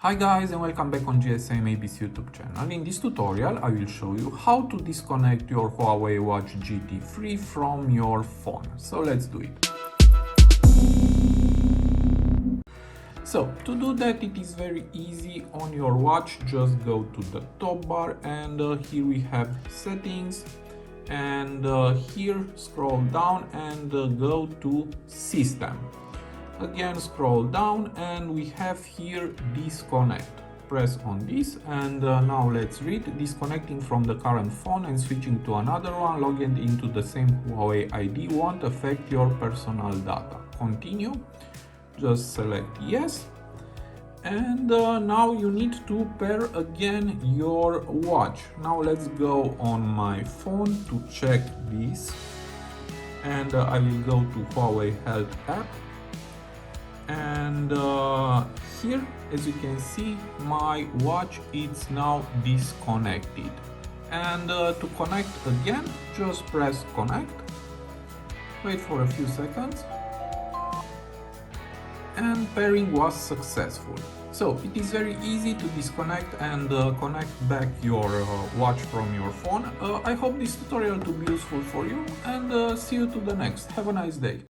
Hi guys and welcome back on GSM-ABC YouTube channel. In this tutorial I will show you how to disconnect your Huawei Watch GT3 from your phone. So let's do it. So to do that it is very easy. On your watch just go to the top bar and here we have settings, and here scroll down and go to system. Again scroll down and we have here disconnect. Press on this and now let's read: disconnecting from the current phone and switching to another one logged into the same Huawei ID won't affect your personal data. Continue. Just select yes, and now you need to pair again your watch. Now let's go on my phone to check this, and I will go to Huawei Health app. And here, as you can see, my watch is now disconnected. And to connect again, just press connect, wait for a few seconds, and pairing was successful. So it is very easy to disconnect and connect back your watch from your phone. I hope this tutorial to be useful for you, and see you to the next. Have a nice day.